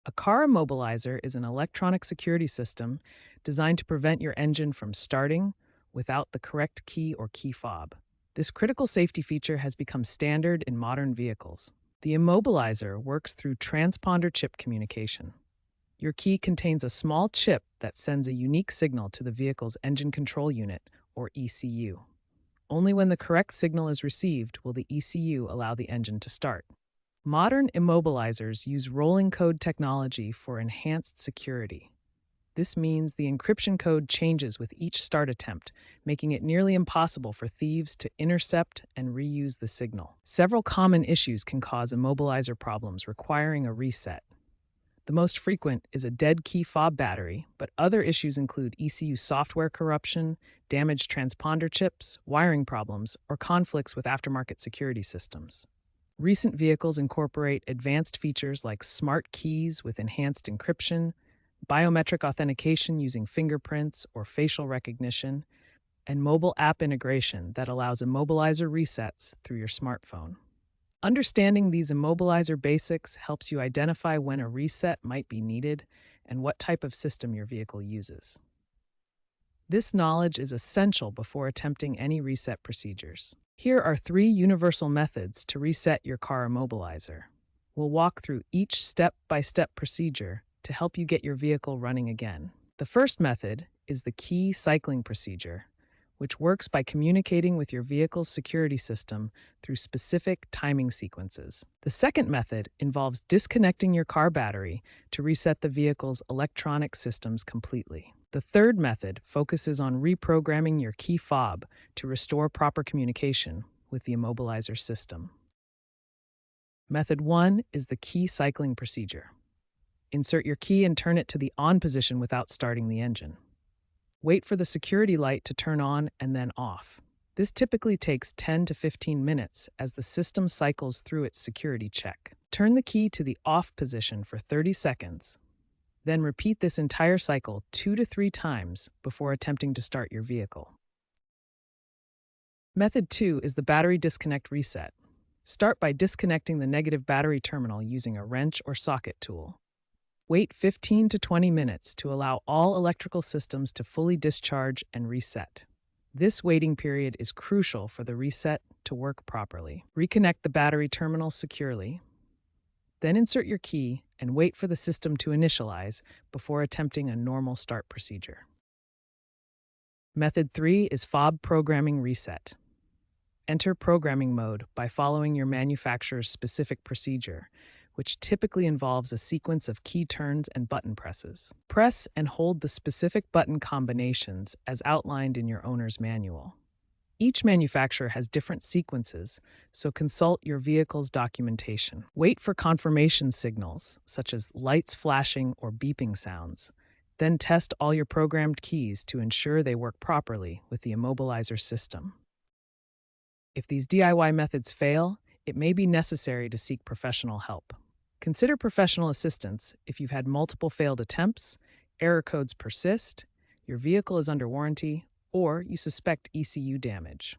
A car immobilizer is an electronic security system designed to prevent your engine from starting without the correct key or key fob. This critical safety feature has become standard in modern vehicles. The immobilizer works through transponder chip communication. Your key contains a small chip that sends a unique signal to the vehicle's engine control unit, or ECU. Only when the correct signal is received will the ECU allow the engine to start. Modern immobilizers use rolling code technology for enhanced security. This means the encryption code changes with each start attempt, making it nearly impossible for thieves to intercept and reuse the signal. Several common issues can cause immobilizer problems requiring a reset. The most frequent is a dead key fob battery, but other issues include ECU software corruption, damaged transponder chips, wiring problems, or conflicts with aftermarket security systems. Recent vehicles incorporate advanced features like smart keys with enhanced encryption, biometric authentication using fingerprints or facial recognition, and mobile app integration that allows immobilizer resets through your smartphone. Understanding these immobilizer basics helps you identify when a reset might be needed and what type of system your vehicle uses. This knowledge is essential before attempting any reset procedures. Here are 3 universal methods to reset your car immobilizer. We'll walk through each step-by-step procedure to help you get your vehicle running again. The first method is the key cycling procedure, which works by communicating with your vehicle's security system through specific timing sequences. The second method involves disconnecting your car battery to reset the vehicle's electronic systems completely. The third method focuses on reprogramming your key fob to restore proper communication with the immobilizer system. Method 1 is the key cycling procedure. Insert your key and turn it to the on position without starting the engine. Wait for the security light to turn on and then off. This typically takes 10 to 15 minutes as the system cycles through its security check. Turn the key to the off position for 30 seconds. Then repeat this entire cycle 2 to 3 times before attempting to start your vehicle. Method 2 is the battery disconnect reset. Start by disconnecting the negative battery terminal using a wrench or socket tool. Wait 15 to 20 minutes to allow all electrical systems to fully discharge and reset. This waiting period is crucial for the reset to work properly. Reconnect the battery terminal securely. Then insert your key and wait for the system to initialize before attempting a normal start procedure. Method 3 is fob programming reset. Enter programming mode by following your manufacturer's specific procedure, which typically involves a sequence of key turns and button presses. Press and hold the specific button combinations as outlined in your owner's manual. Each manufacturer has different sequences, so consult your vehicle's documentation. Wait for confirmation signals, such as lights flashing or beeping sounds. Then test all your programmed keys to ensure they work properly with the immobilizer system. If these DIY methods fail, it may be necessary to seek professional help. Consider professional assistance if you've had multiple failed attempts, error codes persist, your vehicle is under warranty, or you suspect ECU damage.